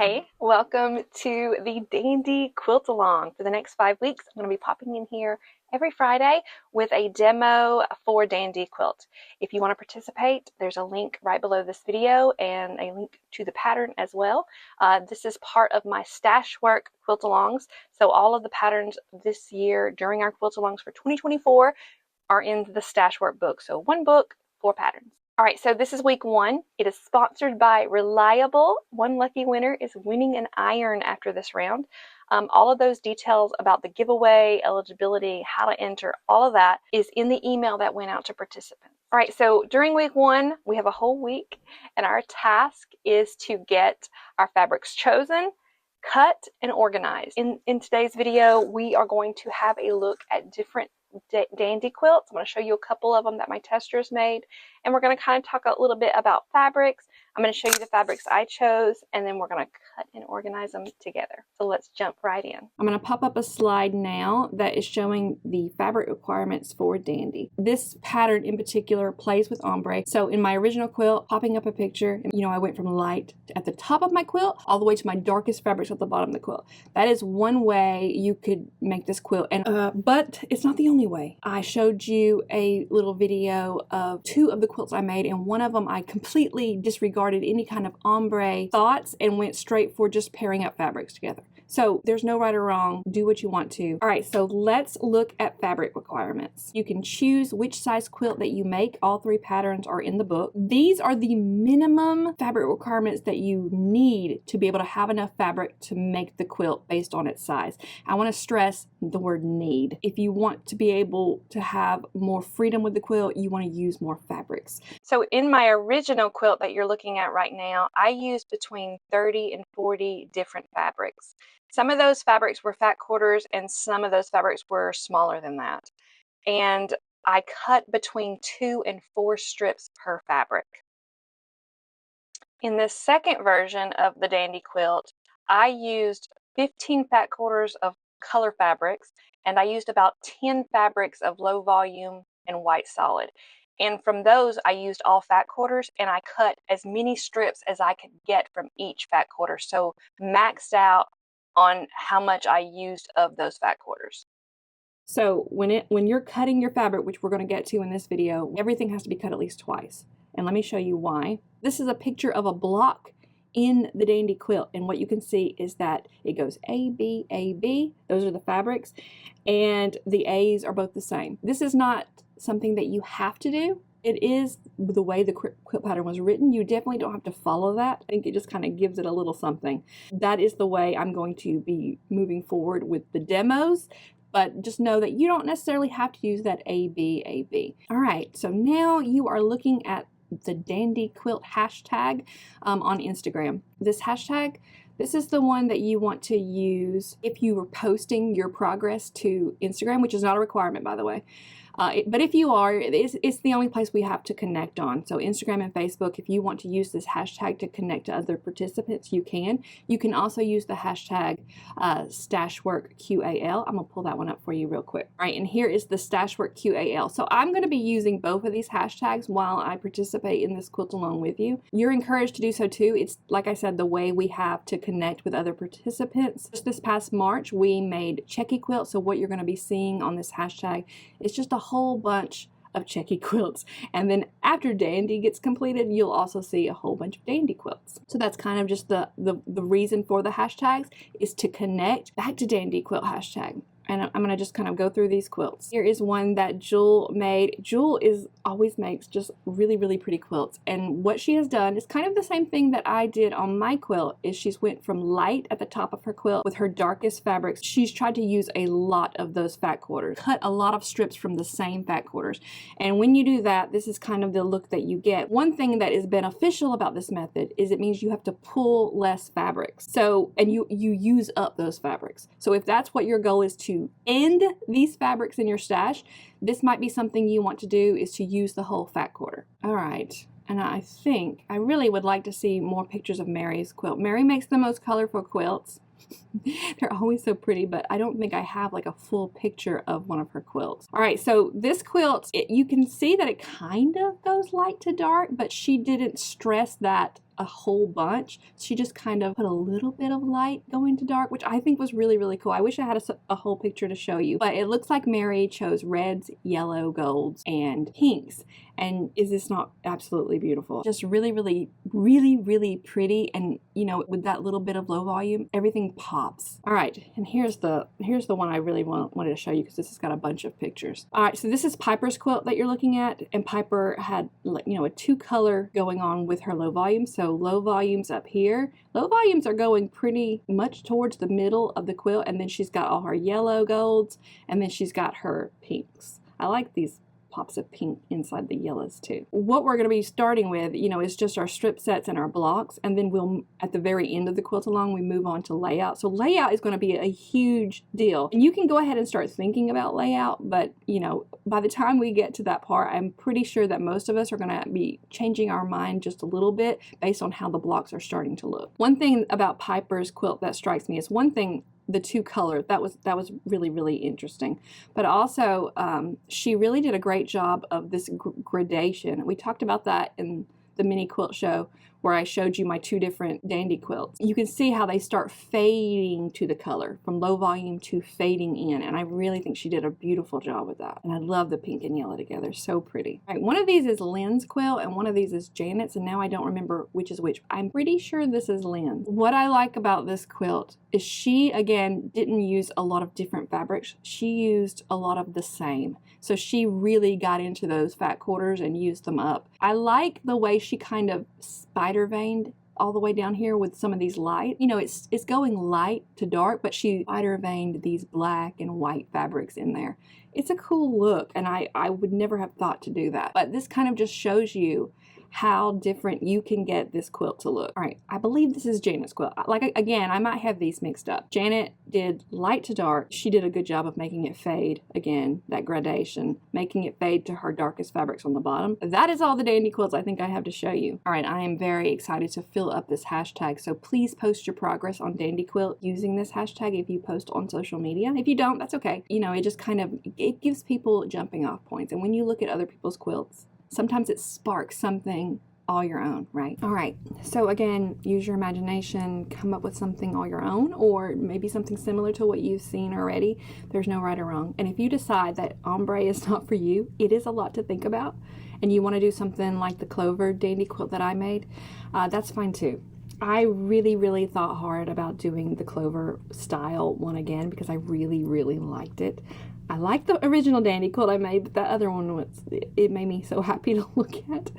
Hey, welcome to the Dandy Quilt Along. For the next 5 weeks, I'm going to be popping in here every Friday with a demo for Dandy Quilt. If you want to participate, there's a link right below this video and a link to the pattern as well. This is part of my Stash Work Quilt Alongs. So all of the patterns this year during our Quilt Alongs for 2024 are in the Stash Work book. So one book, 4 patterns. All right, so this is week 1. It is sponsored by Reliable. One lucky winner is winning an iron after this round. All of those details about the giveaway, eligibility, how to enter, all of that is in the email that went out to participants. All right, so during week 1, we have a whole week, and our task is to get our fabrics chosen, cut, and organized. In today's video, we are going to have a look at different dandy quilts. I'm going to show you a couple of them that my testers made, and we're going to kind of talk a little bit about fabrics. I'm going to show you the fabrics I chose, and then we're going to cut and organize them together. So let's jump right in. I'm going to pop up a slide now that is showing the fabric requirements for dandy. This pattern in particular plays with ombre. So in my original quilt, popping up a picture, I went from light at the top of my quilt all the way to my darkest fabrics at the bottom of the quilt. That is one way you could make this quilt, and but it's not the only way. I showed you a little video of 2 of the quilts I made, and one of them I completely disregarded any kind of ombre thoughts and went straight for just pairing up fabrics together. So there's no right or wrong. Do what you want to. All right, so let's look at fabric requirements. You can choose which size quilt that you make. All 3 patterns are in the book. These are the minimum fabric requirements that you need to be able to have enough fabric to make the quilt based on its size. I want to stress the word need. If you want to be able to have more freedom with the quilt, you want to use more fabrics. So in my original quilt that you're looking at right now, I used between 30 and 40 different fabrics. Some of those fabrics were fat quarters and some of those fabrics were smaller than that. And I cut between 2 and 4 strips per fabric. In the second version of the dandy quilt, I used 15 fat quarters of color fabrics, and I used about 10 fabrics of low volume and white solid. And from those, I used all fat quarters, and I cut as many strips as I could get from each fat quarter. So maxed out on how much I used of those fat quarters. So when you're cutting your fabric, which we're going to get to in this video, everything has to be cut at least twice. And let me show you why. This is a picture of a block in the dandy quilt, and what you can see is that it goes A, B, A, B. Those are the fabrics, and the A's are both the same. This is not something that you have to do. It is the way the quilt pattern was written. You definitely don't have to follow that. I think it just kind of gives it a little something. That is the way I'm going to be moving forward with the demos, but just know that you don't necessarily have to use that A, B, A, B. All right, so now you are looking at the dandy quilt hashtag on Instagram. This hashtag, this is the one that you want to use if you were posting your progress to Instagram, which is not a requirement, by the way. But if you are, it's the only place we have to connect on. So Instagram and Facebook, if you want to use this hashtag to connect to other participants, you can. You can also use the hashtag StashWorkQAL. I'm going to pull that one up for you real quick. All right, and here is the StashWorkQAL. So I'm going to be using both of these hashtags while I participate in this quilt along with you. You're encouraged to do so too. It's, like I said, the way we have to connect with other participants. Just this past March, we made checky quilts. So what you're going to be seeing on this hashtag is just a whole bunch of checky quilts, and then after dandy gets completed, you'll also see a whole bunch of dandy quilts. So that's kind of just the reason for the hashtags, is to connect back to dandy quilt hashtag. And I'm going to just kind of go through these quilts. Here is one that Jewel made. Jewel always makes just really, really pretty quilts. And what she has done is kind of the same thing that I did on my quilt, is she's went from light at the top of her quilt with her darkest fabrics. She's tried to use a lot of those fat quarters, cut a lot of strips from the same fat quarters. And when you do that, this is kind of the look that you get. One thing that is beneficial about this method is it means you have to pull less fabrics. So, and you use up those fabrics. So if that's what your goal is, to end these fabrics in your stash, this might be something you want to do, is to use the whole fat quarter. All right, and I think I really would like to see more pictures of Mary's quilt. Mary makes the most colorful quilts. They're always so pretty, but I don't think I have like a full picture of one of her quilts. All right, so this quilt, you can see that it kind of goes light to dark, but she didn't stress that a whole bunch. She just kind of put a little bit of light going to dark, which I think was really, really cool. I wish I had a whole picture to show you, but it looks like Mary chose reds, yellow, golds, and pinks. And is this not absolutely beautiful? Just really, really, really, really pretty. And you know, with that little bit of low volume, everything pops. All right, and here's the one I really wanted to show you, because this has got a bunch of pictures. All right, so this is Piper's quilt that you're looking at, and Piper had, you know, a 2-color going on with her low volume. So low volumes up here. Low volumes are going pretty much towards the middle of the quilt, and then she's got all her yellow golds, and then she's got her pinks. I like these pops of pink inside the yellows too. What we're going to be starting with, you know, is just our strip sets and our blocks, and then we'll, at the very end of the quilt along, we move on to layout. So layout is going to be a huge deal, and you can go ahead and start thinking about layout, but you know, by the time we get to that part, I'm pretty sure that most of us are going to be changing our mind just a little bit based on how the blocks are starting to look. One thing about Piper's quilt that strikes me is, one thing, the 2-color, that was really, really interesting, but also she really did a great job of this gradation. We talked about that in the mini quilt show where I showed you my 2 different dandy quilts. You can see how they start fading to the color, from low volume to fading in, and I really think she did a beautiful job with that. And I love the pink and yellow together, so pretty. All right, one of these is Lynn's quilt and one of these is Janet's, and now I don't remember which is which. I'm pretty sure this is Lynn's. What I like about this quilt is she, again, didn't use a lot of different fabrics. She used a lot of the same. So she really got into those fat quarters and used them up. I like the way she kind of spider veined all the way down here with some of these light. You know, it's going light to dark, but she spider veined these black and white fabrics in there. It's a cool look, and I would never have thought to do that. But this kind of just shows you how different you can get this quilt to look. All right, I believe this is Janet's quilt. Like, again, I might have these mixed up. Janet did light to dark. She did a good job of making it fade, again, that gradation, making it fade to her darkest fabrics on the bottom. That is all the dandy quilts I think I have to show you. All right, I am very excited to fill up this hashtag, so please post your progress on dandy quilt using this hashtag if you post on social media. If you don't, that's okay. You know, it just kind of, it gives people jumping off points, and when you look at other people's quilts, sometimes it sparks something all your own, right? All right, so again, use your imagination, come up with something all your own, or maybe something similar to what you've seen already. There's no right or wrong. And if you decide that ombre is not for you, it is a lot to think about, and you want to do something like the Clover dandy quilt that I made, that's fine too. I really, really thought hard about doing the Clover style one again because I really, really liked it. I like the original dandy quilt I made, but that other one it made me so happy to look at.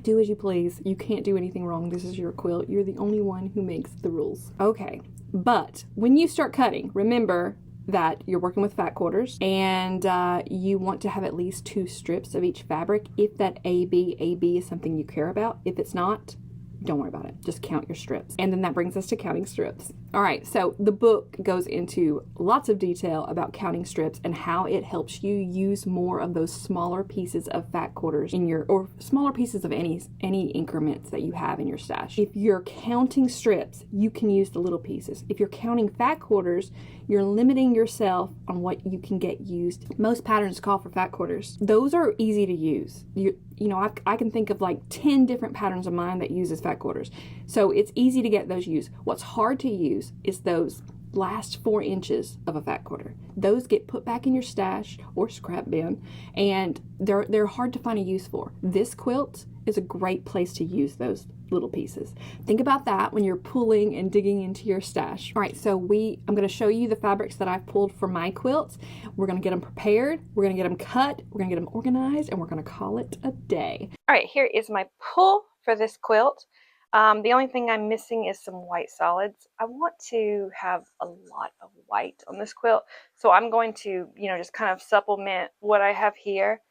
Do as you please. You can't do anything wrong. This is your quilt. You're the only one who makes the rules. Okay, but when you start cutting, remember that you're working with fat quarters, and you want to have at least 2 strips of each fabric if that AB is something you care about. If it's not, don't worry about it. Just count your strips. And then that brings us to counting strips. All right, so the book goes into lots of detail about counting strips and how it helps you use more of those smaller pieces of fat quarters in your, or smaller pieces of any increments that you have in your stash. If you're counting strips, you can use the little pieces. If you're counting fat quarters, you're limiting yourself on what you can get used. Most patterns call for fat quarters. Those are easy to use. You know, I can think of like 10 different patterns of mine that uses fat quarters. So it's easy to get those used. What's hard to use is those last 4 inches of a fat quarter. Those get put back in your stash or scrap bin, and they're hard to find a use for. This quilt is a great place to use those little pieces. Think about that when you're pulling and digging into your stash. All right, so I'm going to show you the fabrics that I've pulled for my quilts. We're going to get them prepared, we're going to get them cut, we're going to get them organized, and we're going to call it a day. All right, here is my pull for this quilt. The only thing I'm missing is some white solids. I want to have a lot of white on this quilt, so I'm going to, you know, just kind of supplement what I have here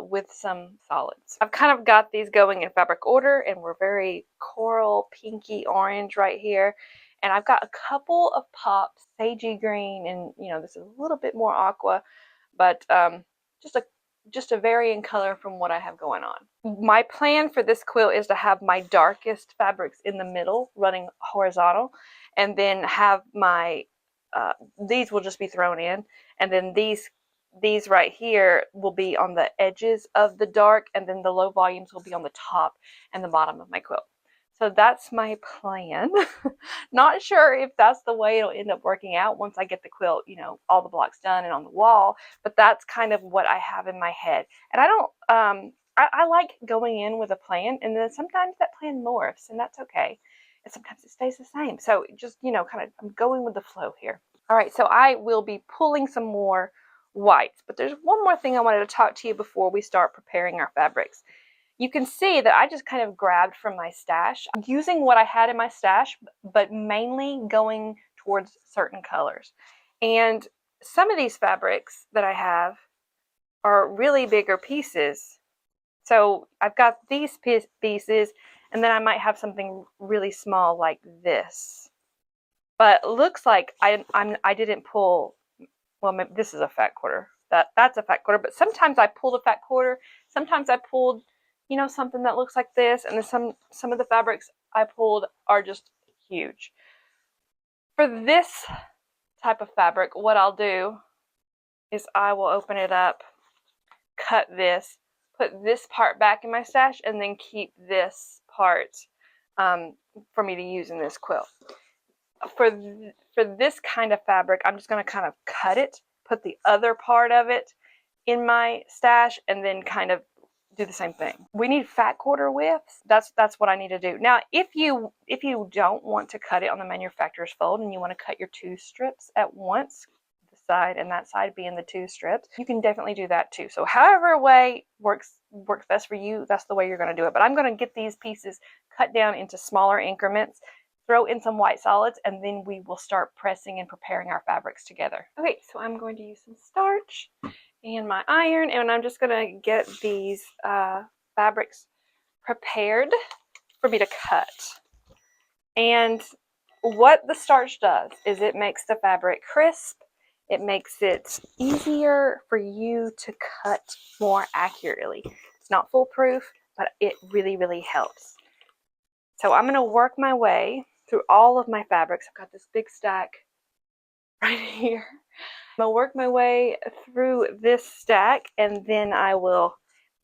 with some solids. I've kind of got these going in fabric order, and we're very coral, pinky orange right here. And I've got a couple of pops, sagey green, and you know, this is a little bit more aqua, but just a varying color from what I have going on. My plan for this quilt is to have my darkest fabrics in the middle running horizontal, and then have my, these will just be thrown in, and then these right here will be on the edges of the dark, and then the low volumes will be on the top and the bottom of my quilt. So that's my plan. Not sure if that's the way it'll end up working out once I get the quilt, you know, all the blocks done and on the wall, but that's kind of what I have in my head. And I don't, I like going in with a plan, and then sometimes that plan morphs, and that's okay. And sometimes it stays the same. So just, you know, kind of, I'm going with the flow here. All right, so I will be pulling some more whites, but there's one more thing I wanted to talk to you before we start preparing our fabrics. You can see that I just kind of grabbed from my stash, using what I had in my stash, but mainly going towards certain colors. And some of these fabrics that I have are really bigger pieces. So I've got these pieces, and then I might have something really small like this. But it looks like I didn't pull, well, maybe this is a fat quarter. That's a fat quarter, but sometimes I pulled a fat quarter. Sometimes I pulled, you know, something that looks like this, and then some of the fabrics I pulled are just huge. For this type of fabric, what I'll do is I will open it up, cut this, put this part back in my stash, and then keep this part for me to use in this quilt. For this kind of fabric, I'm just going to kind of cut it, put the other part of it in my stash, and then kind of do the same thing. We need fat quarter widths. That's what I need to do. Now, if you don't want to cut it on the manufacturer's fold and you want to cut your 2 strips at once, the side and that side being the 2 strips, you can definitely do that too. So however way works best for you, that's the way you're going to do it. But I'm going to get these pieces cut down into smaller increments, throw in some white solids, and then we will start pressing and preparing our fabrics together. Okay, so I'm going to use some starch and my iron, and I'm just going to get these fabrics prepared for me to cut. And what the starch does is it makes the fabric crisp. It makes it easier for you to cut more accurately. It's not foolproof, but it really, really helps. So I'm going to work my way through all of my fabrics. I've got this big stack right here. I'm going to work my way through this stack, and then I will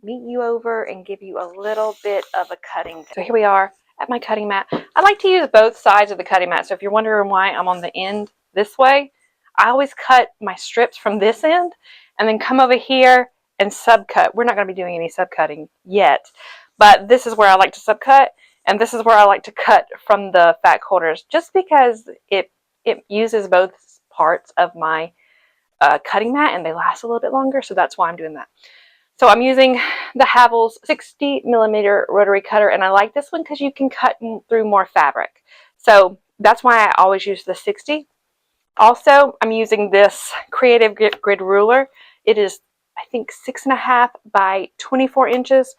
meet you over and give you a little bit of a cutting. So here we are at my cutting mat. I like to use both sides of the cutting mat. So if you're wondering why I'm on the end this way, I always cut my strips from this end and then come over here and subcut. We're not going to be doing any subcutting yet, but this is where I like to subcut. And this is where I like to cut from the fat quarters, just because it uses both parts of my cutting mat and they last a little bit longer. So that's why I'm doing that. So I'm using the Havel's 60mm rotary cutter, and I like this one because you can cut through more fabric. So that's why I always use the 60. Also, I'm using this Creative Grid ruler. It is, I think, 6.5 by 24 inches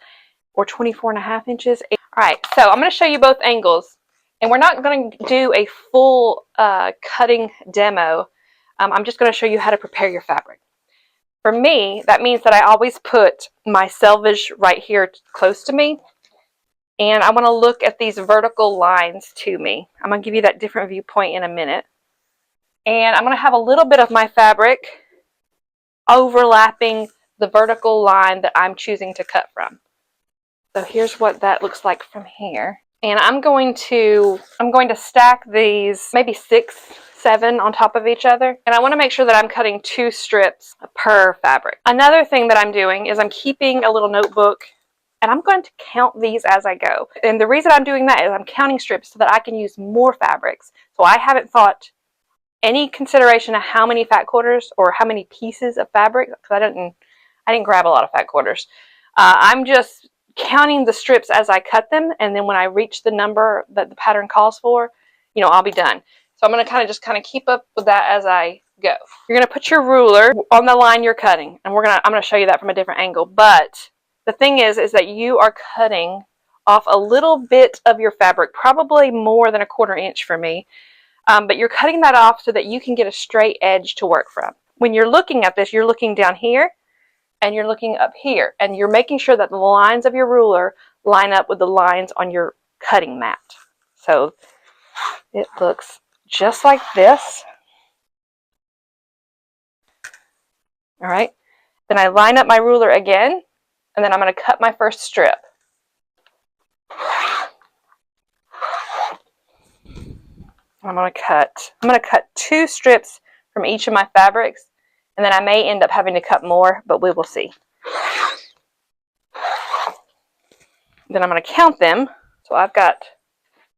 or 24.5 inches. All right, so I'm going to show you both angles, and we're not going to do a full cutting demo. I'm just going to show you how to prepare your fabric. For me, that means that I always put my selvage right here close to me, and I want to look at these vertical lines to me. I'm going to give you that different viewpoint in a minute. And I'm going to have a little bit of my fabric overlapping the vertical line that I'm choosing to cut from. So here's what that looks like from here. And I'm going to stack these maybe 6, 7 on top of each other. And I want to make sure that I'm cutting 2 strips per fabric. Another thing that I'm doing is I'm keeping a little notebook, and I'm going to count these as I go. And the reason I'm doing that is I'm counting strips so that I can use more fabrics. So I haven't thought any consideration of how many fat quarters or how many pieces of fabric, because I didn't grab a lot of fat quarters. I'm just counting the strips as I cut them, and then when I reach the number that the pattern calls for, you know, I'll be done. So I'm going to just keep up with that as I go. You're going to put your ruler on the line you're cutting, and I'm going to show you that from a different angle. But the thing is that you are cutting off a little bit of your fabric, probably more than 1/4 inch for me. But you're cutting that off so that you can get a straight edge to work from. When you're looking at this, you're looking down here and you're looking up here, and you're making sure that the lines of your ruler line up with the lines on your cutting mat. So it looks just like this. All right. Then I line up my ruler again, and then I'm going to cut my first strip. I'm going to cut 2 strips from each of my fabrics, and then I may end up having to cut more, but we will see. Then I'm going to count them. So I've got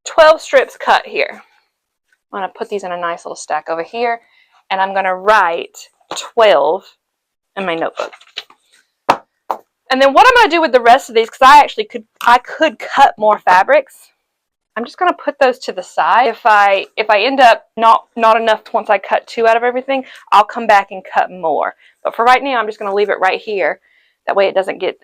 12 strips cut here. I'm going to put these in a nice little stack over here, and I'm going to write 12 in my notebook. And then what I'm going to do with the rest of these, because I could cut more fabrics, I'm just going to put those to the side. If I end up not enough once I cut 2 out of everything, I'll come back and cut more. But for right now, I'm just going to leave it right here. That way it doesn't get,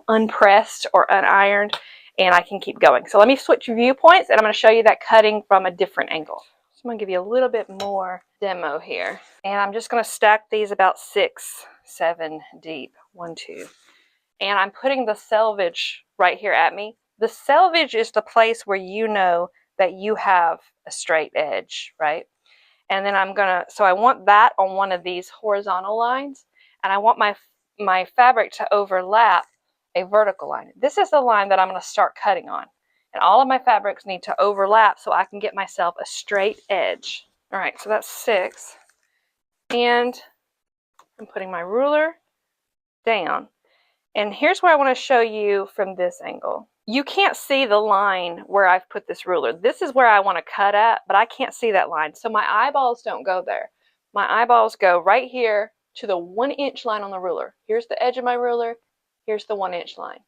unpressed or unironed, and I can keep going. So let me switch viewpoints, and I'm going to show you that cutting from a different angle. So I'm going to give you a little bit more demo here. And I'm just going to stack these about 6, 7 deep. 1, 2. And I'm putting the selvage right here at me. The selvage is the place where you know that you have a straight edge, right? And then so I want that on one of these horizontal lines, and I want my fabric to overlap a vertical line. This is the line that I'm going to start cutting on. And all of my fabrics need to overlap so I can get myself a straight edge. All right, so that's 6. And I'm putting my ruler down. And here's where I want to show you from this angle. You can't see the line where I've put this ruler. This is where I want to cut at, but I can't see that line. So my eyeballs don't go there. My eyeballs go right here to the 1-inch line on the ruler. Here's the edge of my ruler. Here's the 1-inch line.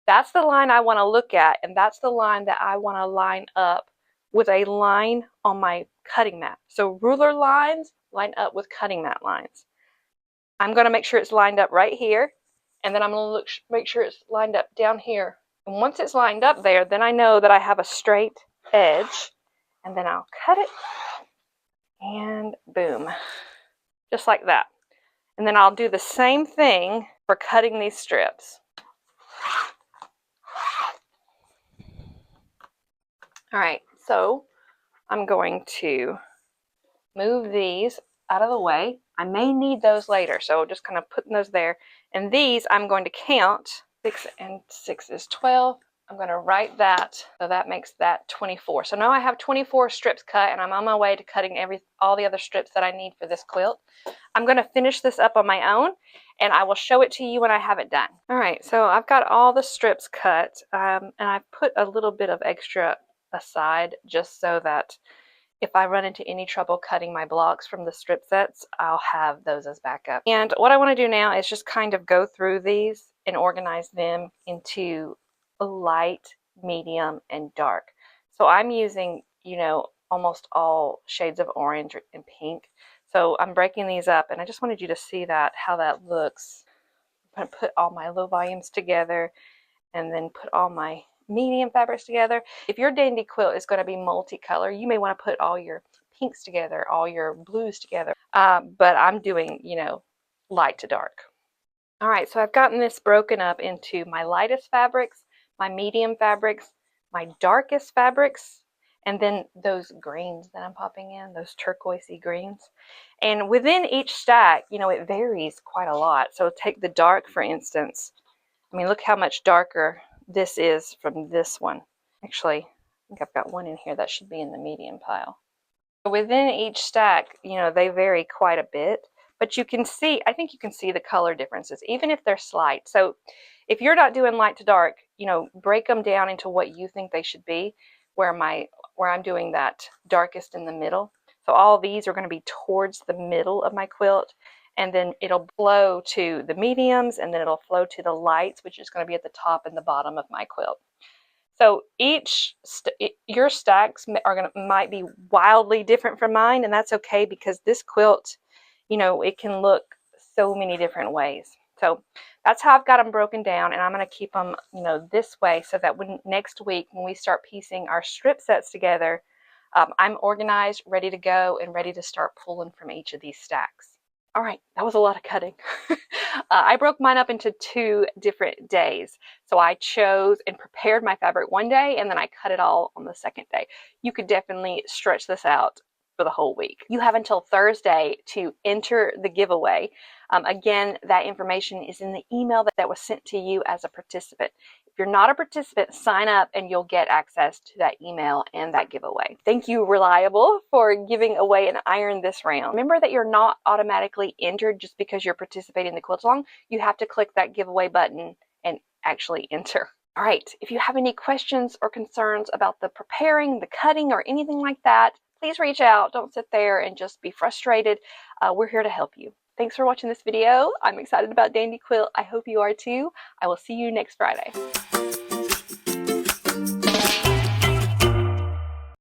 That's the line I want to look at, and that's the line that I want to line up with a line on my cutting mat. So ruler lines line up with cutting mat lines. I'm going to make sure it's lined up right here. And then I'm going to make sure it's lined up down here. And once it's lined up there, then I know that I have a straight edge. And then I'll cut it. And boom. Just like that. And then I'll do the same thing for cutting these strips. All right, so I'm going to move these out of the way. I may need those later, so just kind of putting those there. And these I'm going to count. 6 and 6 is 12. I'm going to write that, so that makes that 24. So now I have 24 strips cut, and I'm on my way to cutting all the other strips that I need for this quilt. I'm going to finish this up on my own, and I will show it to you when I have it done. All right, so I've got all the strips cut, and I put a little bit of extra aside just so that if I run into any trouble cutting my blocks from the strip sets, I'll have those as backup. And what I want to do now is just kind of go through these and organize them into light, medium, and dark. So I'm using, almost all shades of orange and pink. So I'm breaking these up, and I just wanted you to see how that looks. I'm going to put all my low volumes together and then put all my medium fabrics together. If your dandy quilt is going to be multicolor, you may want to put all your pinks together, all your blues together. But I'm doing, light to dark. All right, so I've gotten this broken up into my lightest fabrics, my medium fabrics, my darkest fabrics, and then those greens that I'm popping in, those turquoisey greens. And within each stack, it varies quite a lot. So take the dark, for instance. I mean, look how much darker this is from this one. Actually, I think I've got one in here that should be in the medium pile. Within each stack, they vary quite a bit, but I think you can see the color differences, even if they're slight. So if you're not doing light to dark, break them down into what you think they should be, where I'm doing that darkest in the middle. So all these are going to be towards the middle of my quilt. And then it'll flow to the mediums, and then it'll flow to the lights, which is going to be at the top and the bottom of my quilt. So your stacks might be wildly different from mine, and that's okay, because this quilt, it can look so many different ways. So that's how I've got them broken down, and I'm going to keep them, this way, so that next week when we start piecing our strip sets together, I'm organized, ready to go, and ready to start pulling from each of these stacks. All right, that was a lot of cutting. I broke mine up into 2 different days. So I chose and prepared my fabric one day, and then I cut it all on the second day. You could definitely stretch this out for the whole week. You have until Thursday to enter the giveaway. Again, that information is in the email that was sent to you as a participant. If you're not a participant, sign up and you'll get access to that email and that giveaway. Thank you, Reliable, for giving away an iron this round. Remember that you're not automatically entered just because you're participating in the quilt along. You have to click that giveaway button and actually enter. All right, if you have any questions or concerns about the preparing, the cutting, or anything like that, please reach out. Don't sit there and just be frustrated. We're here to help you. Thanks for watching this video. I'm excited about Dandy Quilt. I hope you are too. I will see you next Friday.